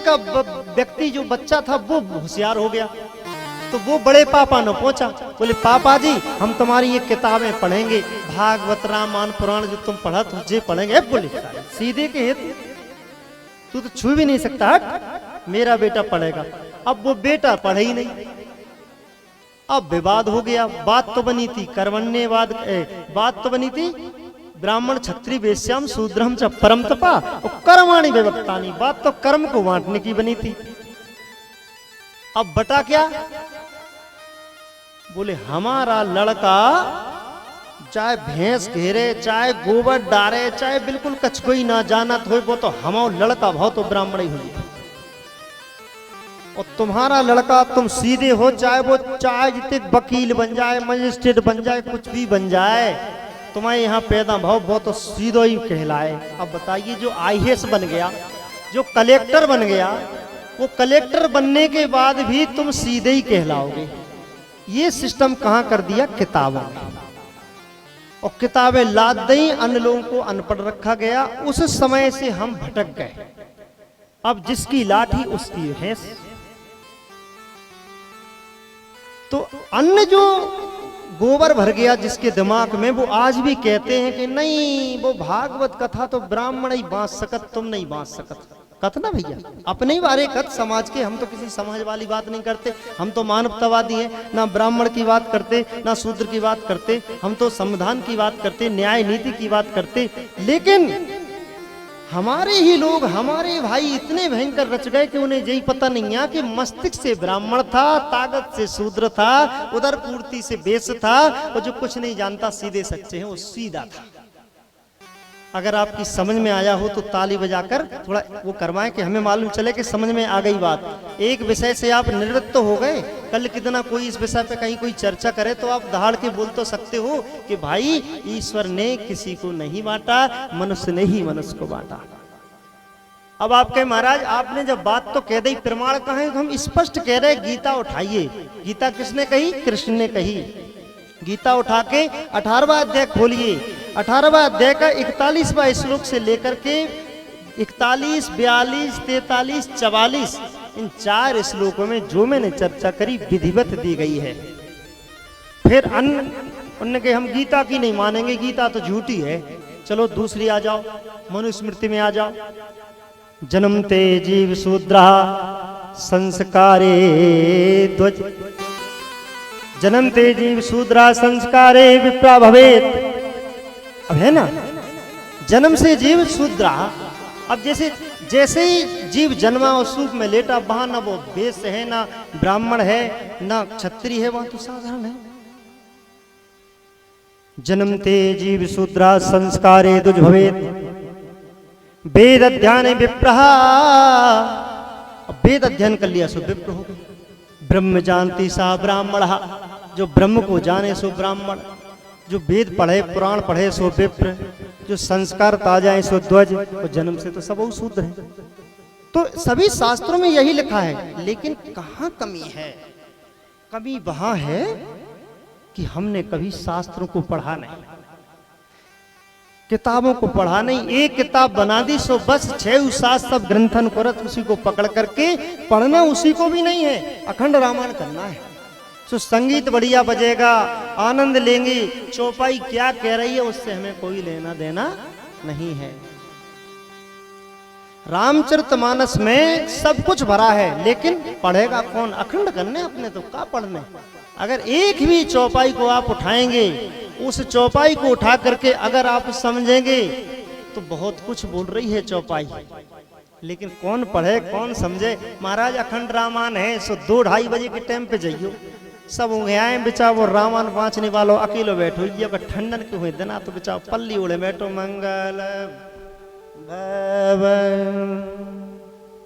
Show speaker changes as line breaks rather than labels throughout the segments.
का व्यक्ति जो बच्चा था वो होशियार हो गया, तो वो बड़े पापा न पहुंचा, बोले पापा जी हम तुम्हारी ये किताबें पढ़ेंगे, भागवत रामायण पुराण जो तुम पढ़ा तुझे पढ़ेंगे। बोले सीधे के हेतु तू तो छू भी नहीं सकता, हट मेरा बेटा पढ़ेगा। अब वो बेटा पढ़े ही नहीं, अब विवाद हो गया। बात तो बनी थी कर्मण्यवाद, बात तो बनी थी ब्राह्मण क्षत्रिय वैश्याम शूद्रम च परम तपा और कर्माणि विभक्तानि, बात तो कर्म को बांटने की बनी थी। अब बटा क्या, बोले हमारा लड़का चाहे भैंस घेरे, चाहे गोबर डारे, चाहे बिल्कुल कछकोई ना जानत हो, वो तो हमारा लड़का भाव तो ब्राह्मण ही हुई। और तुम्हारा लड़का तुम सीधे हो, चाहे वो चाहे जितने वकील बन जाए, मजिस्ट्रेट बन जाए, कुछ भी बन जाए, तुम्हारे यहाँ पैदा भाव वो तो सीधो ही कहलाए। अब बताइए जो IAS बन गया, जो कलेक्टर बन गया, वो कलेक्टर बनने के बाद भी तुम सीधे ही कहलाओगे। ये सिस्टम कहाँ कर दिया, किताबों में। और किताबें लाद दी, अन्य लोगों को अनपढ़ रखा गया। उस समय से हम भटक गए। अब जिसकी लाठी उसकी भैंस। तो अन्य जो गोबर भर गया जिसके दिमाग में, वो आज भी कहते हैं कि नहीं वो भागवत कथा तो ब्राह्मण ही बांट सकत, तुम नहीं बांट सकत। कथ ना भैया, अपने ही बारे कथ समाज के, हम तो किसी समाज वाली बात नहीं करते, हम तो मानवतावादी हैं, ना ब्राह्मण की बात करते ना शूद्र की बात करते, हम तो संविधान की बात करते, न्याय नीति की बात करते। लेकिन हमारे ही लोग, हमारे भाई इतने भयंकर रच गए कि उन्हें यही पता नहीं है कि मस्तिष्क से ब्राह्मण था, ताकत से शूद्र था, उदर पूर्ति से वैश्य था, और जो कुछ नहीं जानता सीधे सच्चे हैं वो सीधा था। अगर आपकी समझ में आया हो तो ताली बजाकर थोड़ा वो करवाएं कि हमें मालूम चले कि समझ में आ गई बात। एक विषय से आप निवृत्त तो हो गए, कल कितना कोई इस विषय पे कहीं कोई चर्चा करे तो आप दहाड़ के बोल तो सकते हो कि भाई ईश्वर ने किसी को नहीं बांटा, मनुष्य ने ही मनुष्य को बांटा। अब आप कहे महाराज आपने जब बात तो कह दी, प्रमाण कहाँ है? हम स्पष्ट कह रहे गीता उठाइए। गीता किसने कही? कृष्ण ने कही। गीता उठा के 18वां अध्याय खोलिए। 18वां अध्याय का 41वां श्लोक से लेकर के 41, 42, 43, 44 इन 4 श्लोकों में जो मैंने चर्चा करी विधिवत दी गई है। फिर उनने कहे हम गीता की नहीं मानेंगे, गीता तो झूठी है। चलो दूसरी आ जाओ, मनुस्मृति में आ जाओ। जन्मते जीव शूद्रा संस्कारे ध्वज, जन्मते जीव शूद्रा संस्कारे विप्रा भवेत। अब है ना, जन्म से जीव शूद्रा। अब जैसे ही जीव जन्मा और सूप में लेटा, वहां ना वो वैश्य है, ना ब्राह्मण है, ना क्षत्रिय है, वहां तो साधारण है। जन्मते जीव शूद्रा संस्कारे द्विज भवेत, वेद अध्ययन विप्रः। वेद अध्ययन कर लिया सो विप्र हो गए। ब्रह्म जानती सा ब्राह्मण, जो ब्रह्म को जाने सो ब्राह्मण, जो वेद पढ़े पुराण पढ़े सो विप्र, जो संस्कार ताजाए सो ध्वज, और जन्म से तो सब शूद्र है। तो सभी शास्त्रों में यही लिखा है। लेकिन कहाँ कमी है? कमी वहां है कि हमने कभी शास्त्रों को पढ़ा नहीं, किताबों को पढ़ा नहीं। एक किताब बना दी सो बस 6 शास्त्र सब ग्रंथन करत, उसी को पकड़ करके पढ़ना उसी को भी नहीं है, अखंड रामायण करना है। तो संगीत बढ़िया बजेगा, आनंद लेंगे, चौपाई क्या कह रही है उससे हमें कोई लेना देना नहीं है। रामचरितमानस में सब कुछ भरा है, लेकिन पढ़ेगा कौन? अखंड करने अपने तो क्या पढ़ने। अगर एक भी चौपाई को आप उठाएंगे, उस चौपाई को उठा करके अगर आप समझेंगे तो बहुत कुछ बोल रही है चौपाई। लेकिन कौन पढ़े कौन समझे? महाराज अखंड रामायण है सो 2-2:30 बजे के टाइम पे जाइयो, सब उंघे बिचा वो रामायण बाँचने वालों अकेलो बैठो। ये अगर ठंडन के हुए देना तो बिचाओ पल्ली उड़े बैठो, मंगल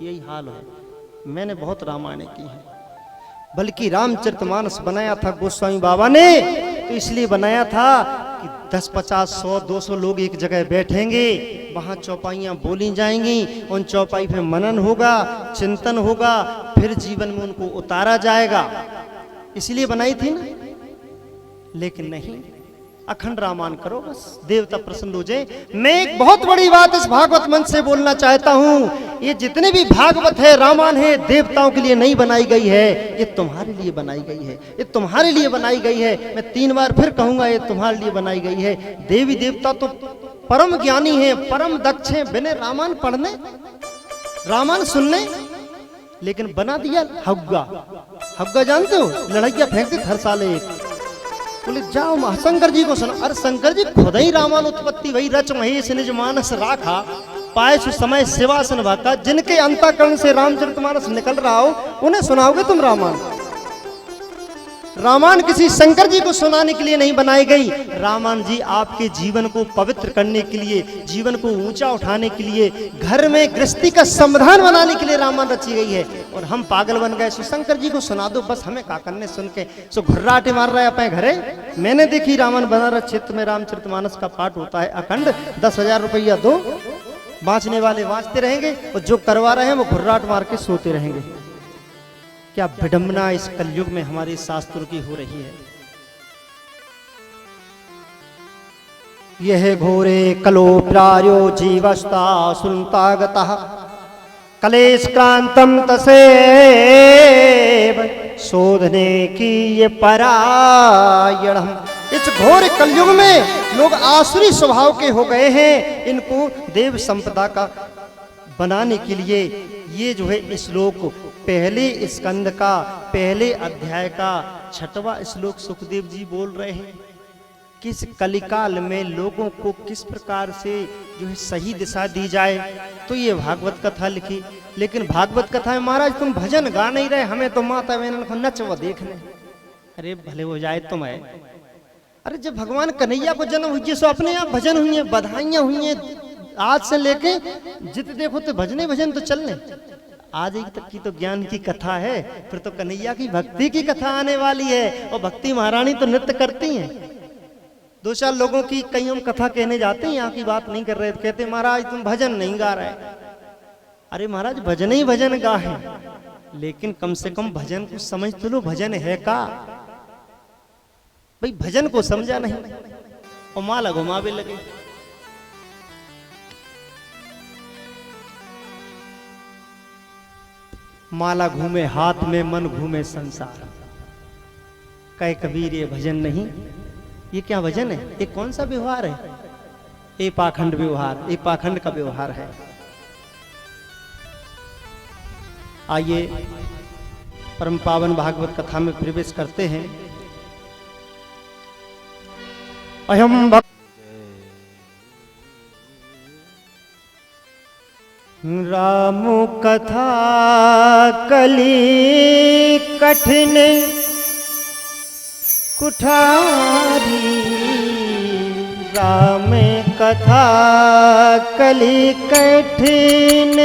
यही हाल है। मैंने बहुत रामायण की है, बल्कि रामचरितमानस बनाया था गोस्वामी बाबा ने तो इसलिए बनाया था कि 10, 50, 100, 200 लोग एक जगह बैठेंगे, वहां चौपाइयां बोली जाएंगी, उन चौपाई पे मनन होगा, चिंतन होगा, फिर जीवन में उनको उतारा जाएगा। इसलिए बनाई थी ना। लेकिन नहीं, अखंड रामायण करो, बस देवता प्रसन्न हो जाए। मैं एक बहुत बड़ी बात इस भागवत मंच से बोलना चाहता हूँ, ये जितने भी भागवत है, रामायण है, देवताओं के लिए नहीं बनाई गई है, ये तुम्हारे लिए बनाई गई है, ये तुम्हारे लिए बनाई गई है। मैं 3 बार फिर कहूंगा, ये तुम्हारे लिए बनाई गई है। देवी देवता तो परम ज्ञानी है, परम दक्ष है, बिना रामायण पढ़ने, रामायण सुनने, लेकिन बना दिया हग्गा। हग्गा जानते हो, लड़ाइया फेंकते हर साल एक। बोले जाओ शंकर जी को सुना। अरे शंकर जी खुद ही रामायण उत्पत्ति वही रच महेश निज मानस राखा, पाए सु समय शिवासन भाका। जिनके अंतःकरण से रामचरितमानस निकल रहा हो, उन्हें सुनाओगे तुम रामायण? रामायण किसी शंकर जी को सुनाने के लिए नहीं बनाई गई। रामायण जी आपके जीवन को पवित्र करने के लिए, जीवन को ऊंचा उठाने के लिए, घर में गृहस्थी का समाधान बनाने के लिए रामायण रची गई है। और हम पागल बन गए, सो शंकर जी को सुना दो बस, हमें का करने सुन के, सो घुर्राटे मार रहा है अपने घरे। मैंने देखी रामायण बनारस क्षेत्र में रामचरितमानस का पाठ होता है अखंड। 10,000 रुपया दो, बांचने वाले बांचते रहेंगे, और जो करवा रहे हैं वो घुर्राट मार के सोते रहेंगे। क्या विडंबना इस कलयुग में हमारे शास्त्रों की हो रही है। यह घोरे कलो प्रायो जीवस्ता सुनतागतः कलेश क्रांतम तसेव शोधने की ये परायण। इस घोर कलयुग में लोग आसुरी स्वभाव के हो गए हैं। इनको देव संपदा का बनाने के लिए ये जो है श्लोक, पहले स्कंद का पहले अध्याय का 6वां श्लोक सुखदेव जी बोल रहे हैं। किस कलिकाल में लोगों को किस प्रकार से जो है सही दिशा दी जाए, तो ये भागवत कथा लिखी। लेकिन भागवत कथा में महाराज तुम भजन गा नहीं रहे, हमें तो माता बहन को नच व देखने। अरे भले हो जाए तुम है। अरे जब भगवान कन्हैया को जन्म हुई, सो अपने आप भजन हुई है, बधाइयां हुई हैं। आज से लेके जित देखो तो भजने भजन तो चलने। आज एक तक की तो ज्ञान की कथा है, फिर तो कन्हैया की भक्ति की कथा आने वाली है। और भक्ति महारानी तो नृत्य करती हैं। 2-4 लोगों की कहीं हम कथा कहने जाते हैं, यहाँ की बात नहीं कर रहे, तो कहते महाराज तुम भजन नहीं गा रहे। अरे महाराज भजन ही भजन गा है, लेकिन कम से कम भजन को समझ तो लो, भजन है का भाई। भजन को समझा नहीं और माला घुमावे लगे। माला घूमे हाथ में, मन घूमे संसार। कहे कबीर ये भजन नहीं। ये क्या भजन है? ये कौन सा व्यवहार है? ये पाखंड व्यवहार, ये पाखंड का व्यवहार है। आइए परम पावन भागवत कथा में प्रवेश करते हैं। अयम भक्त राम कथा कली कठिन कुठारी। राम कथा कली कठिन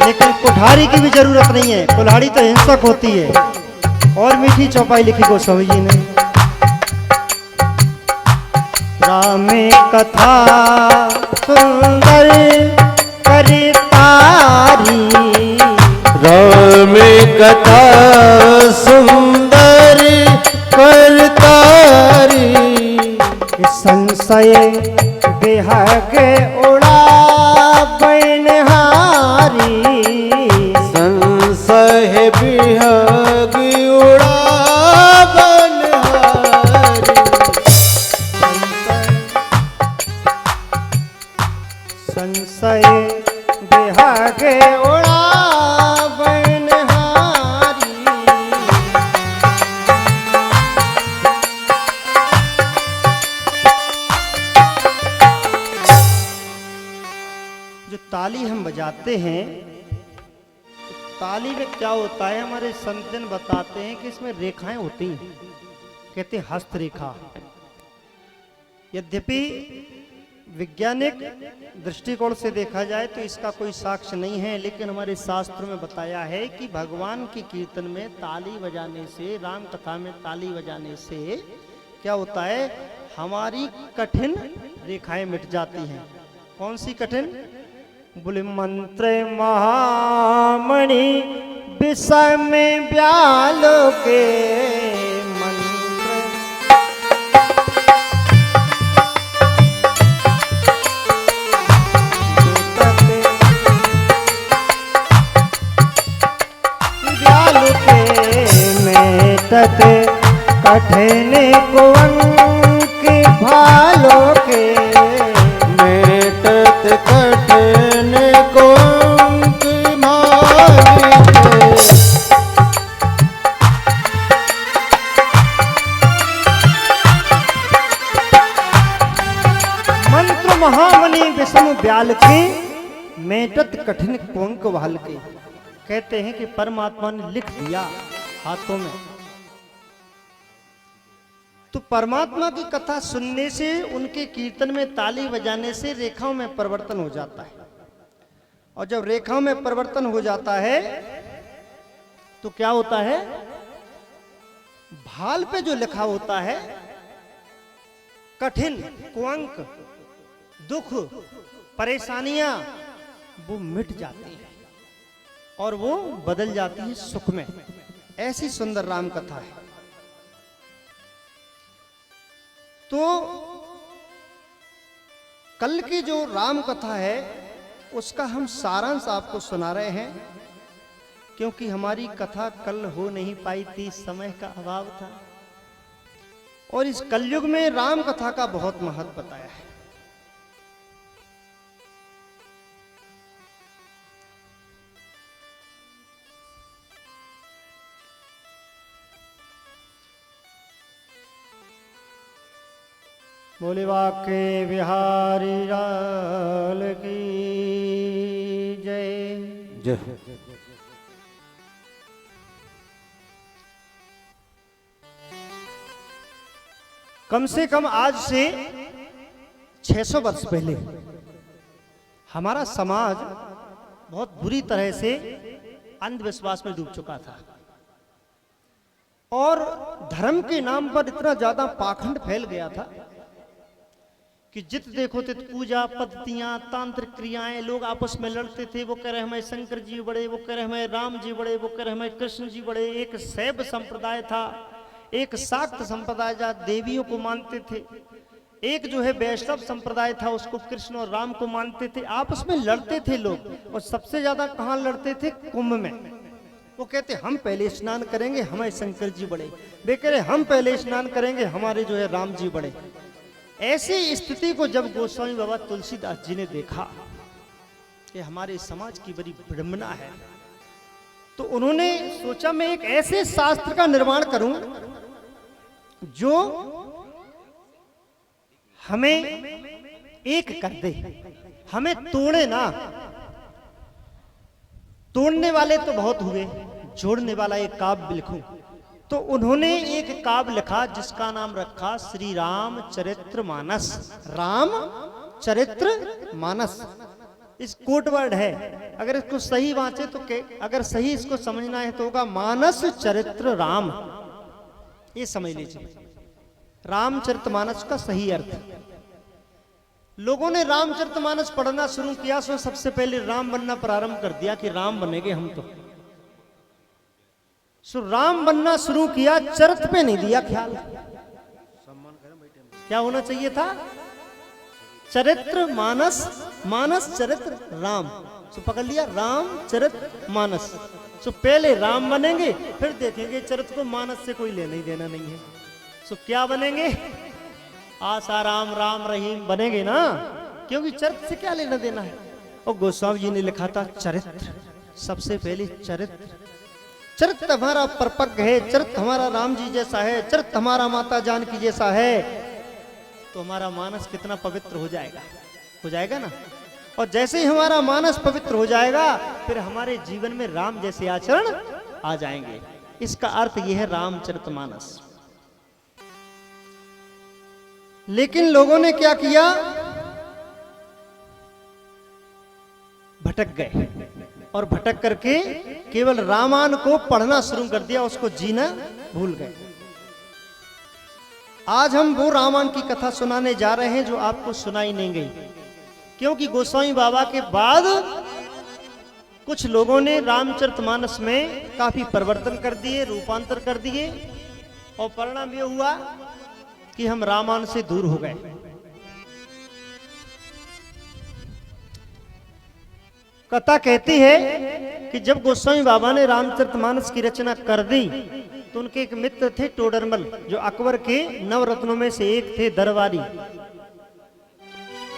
लेकिन कुठारी की भी जरूरत नहीं है। कुल्हाड़ी तो हिंसक होती है। और मीठी चौपाई लिखी गोस्वामी जी ने। राम कथा सुंदर करितारी।
राम कथा सुंदर करतारी।
संशय बेहग उड़ा बनहारी।
संशय बिहग उड़ा बनहारी।
संशय बेहग उड़ा बनहारी। जो ताली हम बजाते हैं, ताली में क्या होता है, हमारे संतजन बताते हैं कि इसमें रेखाएं होती हैं, कहते हैं हस्तरेखा। यद्यपि वैज्ञानिक दृष्टिकोण से देखा जाए तो इसका कोई साक्ष्य नहीं है, लेकिन हमारे शास्त्रों में बताया है कि भगवान के कीर्तन में ताली बजाने से, राम कथा में ताली बजाने से क्या होता है, हमारी कठिन रेखाएं मिट जाती हैं। कौन सी कठिन? बोले मंत्र महामणि विषय में ब्यालो के मंत्र ब्यालो के मेटत कठिन को अंक भालो के
मेटत कठिन को अंक भालो के
मंत्र महामणि विषम ब्याल के मेटत कठिन कुंक वाल के। कहते हैं कि परमात्मा ने लिख दिया हाथों में। तो परमात्मा की कथा सुनने से, उनके कीर्तन में ताली बजाने से रेखाओं में परिवर्तन हो जाता है। और जब रेखाओं में परिवर्तन हो जाता है तो क्या होता है, भाल पे जो लिखा होता है कठिन कुंक, दुख, परेशानियां, वो मिट जाती हैं और वो बदल जाती है सुख में। ऐसी सुंदर राम कथा है। तो कल की जो राम कथा है उसका हम सारांश आपको सुना रहे हैं, क्योंकि हमारी कथा कल हो नहीं पाई थी, समय का अभाव था। और इस कलयुग में राम कथा का बहुत महत्व बताया है। बोले वाके बिहारी लाल की जय।
जय।
कम से कम आज से 600 वर्ष पहले हमारा समाज बहुत बुरी तरह से अंधविश्वास में डूब चुका था और धर्म के नाम पर इतना ज्यादा पाखंड फैल गया था कि जित देखो तित पूजा पद्धतियां, तांत्रिक क्रियाएं, लोग आपस में लड़ते थे। वो कह रहे हमें शंकर जी बड़े, वो कह रहे हमें राम जी बड़े, वो कह रहे हमें कृष्ण जी बड़े। एक शैव संप्रदाय था, एक शाक्त संप्रदाय जहाँ देवियों को मानते थे, एक जो है वैष्णव संप्रदाय था, उसको कृष्ण और राम को मानते थे। आपस में लड़ते थे लोग। और सबसे ज्यादा कहाँ लड़ते थे? कुंभ में। वो कहते हम पहले स्नान करेंगे, हमें शंकर जी बड़े। वे कह रहे हम पहले स्नान करेंगे, हमारे जो है राम जी बड़े। ऐसी स्थिति को जब गोस्वामी बाबा तुलसीदास जी ने देखा कि हमारे समाज की बड़ी विडंबना है, तो उन्होंने सोचा मैं एक ऐसे शास्त्र का निर्माण करूं जो हमें एक कर दे, हमें तोड़े ना। तोड़ने वाले तो बहुत हुए, जोड़ने वाला एक काव्य लिखूं। तो उन्होंने एक काव्य लिखा जिसका नाम रखा श्री राम चरित्र मानस। राम चरित्र मानस, इस कोट वर्ड है। अगर इसको सही वांचे तो अगर सही इसको समझना है तो होगा मानस चरित्र राम। ये समझ लीजिए रामचरितमानस का सही अर्थ। लोगों ने रामचरितमानस पढ़ना शुरू किया, सो सबसे पहले राम बनना प्रारंभ कर दिया कि राम बनेंगे हम तो। सो राम बनना शुरू किया, चरित्र पे नहीं दिया ख्याल। क्या होना चाहिए था? चरित्र मानस, मानस चरित्र राम। सो पकड़ लिया राम चरित्र मानस। सो पहले राम बनेंगे, फिर देखेंगे चरित्र को मानस से कोई लेना ही देना नहीं है। सो क्या बनेंगे? आसाराम राम रहीम बनेंगे ना, क्योंकि चरित्र से क्या लेना देना है। और गोस्वामी जी ने लिखा था चरित्र, सबसे पहले चरित्र। चरित्र हमारा परपक्व है, चरित्र हमारा राम जी जैसा है, चरित्र हमारा माता जानकी जैसा है, तो हमारा मानस कितना पवित्र हो जाएगा ना। और जैसे ही हमारा मानस पवित्र हो जाएगा, फिर हमारे जीवन में राम जैसे आचरण आ जाएंगे। इसका अर्थ यह है रामचरितमानस। लेकिन लोगों ने क्या किया? भटक गए और भटक करके केवल रामायण को पढ़ना शुरू कर दिया, उसको जीना भूल गए। आज हम वो रामायण की कथा सुनाने जा रहे हैं जो आपको सुनाई नहीं गई। क्योंकि गोस्वामी बाबा के बाद कुछ लोगों ने रामचरितमानस में काफी परिवर्तन कर दिए, रूपांतर कर दिए, और परिणाम ये हुआ कि हम रामायण से दूर हो गए। कथा कहती है कि जब गोस्वामी बाबा ने रामचरितमानस की रचना कर दी तो उनके एक मित्र थे टोडरमल, जो अकबर के नवरत्नों में से एक थे, दरबारी।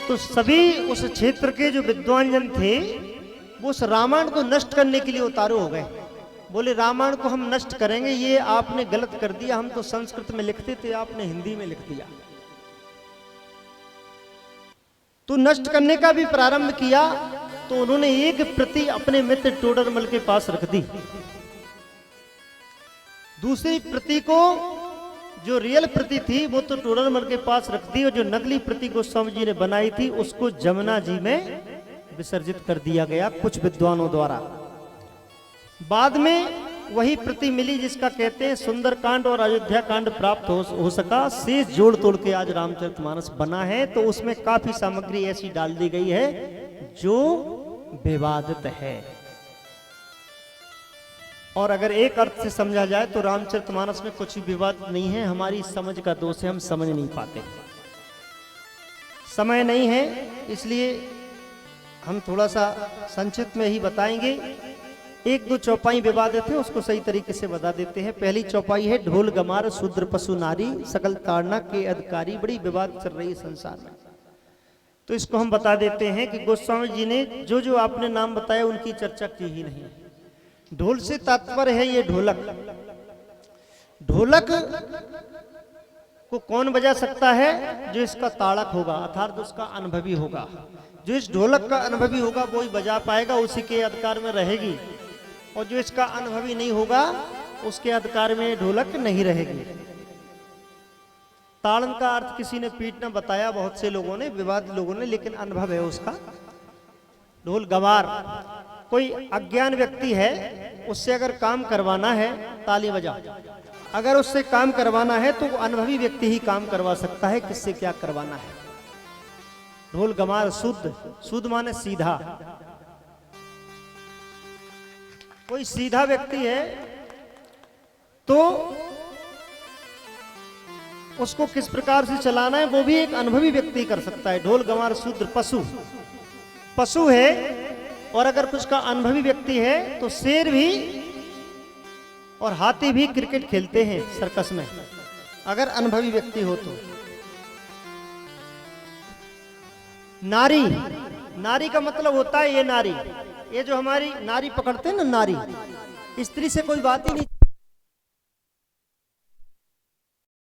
तो सभी उस क्षेत्र के जो विद्वान जन थे वो उस रामायण को नष्ट करने के लिए उतारू हो गए। बोले रामायण को हम नष्ट करेंगे, ये आपने गलत कर दिया, हम तो संस्कृत में लिखते थे, आपने हिंदी में लिख दिया। तो नष्ट करने का भी प्रारंभ किया। तो उन्होंने एक प्रति अपने मित्र टोडरमल के पास रख दी, दूसरी प्रति को, जो रियल प्रति थी वो तो टोडरमल के पास रख दी, और जो नकली प्रति गोस्वामी जी ने बनाई थी उसको जमुना जी में विसर्जित कर दिया गया कुछ विद्वानों द्वारा। बाद में वही प्रति मिली जिसका कहते हैं सुंदरकांड और अयोध्या कांड प्राप्त हो सका, शेष जोड़ तोड़ के आज रामचरितमानस बना है। तो उसमें काफी सामग्री ऐसी डाल दी गई है जो विवादित है, और अगर एक अर्थ से समझा जाए तो रामचरितमानस में कुछ भी विवाद नहीं है, हमारी समझ का दोष है, हम समझ नहीं पाते, समय नहीं है, इसलिए हम थोड़ा सा संक्षिप्त में ही बताएंगे। एक दो चौपाई विवादित है, उसको सही तरीके से बता देते हैं। पहली चौपाई है ढोल गमार शूद्र पशु नारी सकल ताड़ना के अधिकारी, बड़ी विवाद चल रही है संसार में, तो इसको हम बता देते हैं कि गोस्वामी जी ने जो जो आपने नाम बताया उनकी चर्चा की ही नहीं। ढोल से तात्पर्य है ये ढोलक। ढोलक को कौन बजा सकता है? जो इसका ताड़क होगा, अर्थात उसका अनुभवी होगा। जो इस ढोलक का अनुभवी होगा वो ही बजा पाएगा, उसी के अधिकार में रहेगी, और जो इसका अनुभवी नहीं होगा उसके अधिकार में ढोलक नहीं रहेगी। ताड़न का अर्थ किसी ने पीटना बताया, बहुत से लोगों ने, विवाद लोगों ने, लेकिन अनुभव है उसका। ढोल गवार, कोई अज्ञान व्यक्ति है, उससे अगर काम करवाना है ताली बजा, अगर उससे काम करवाना है तो वो अनुभवी व्यक्ति ही काम करवा सकता है, किससे क्या करवाना है। ढोल गमार शुद्ध, शुद्ध माने सीधा, कोई सीधा व्यक्ति है तो उसको किस प्रकार से चलाना है वो भी एक अनुभवी व्यक्ति कर सकता है। ढोल गमार शूद्र पशु, पशु है, और अगर कुछ का अनुभवी व्यक्ति है तो शेर भी और हाथी भी क्रिकेट खेलते हैं सर्कस में, अगर अनुभवी व्यक्ति हो तो। नारी, नारी का मतलब होता है ये नारी, ये जो हमारी नारी पकड़ते हैं ना, नारी, स्त्री से कोई बात ही नहीं।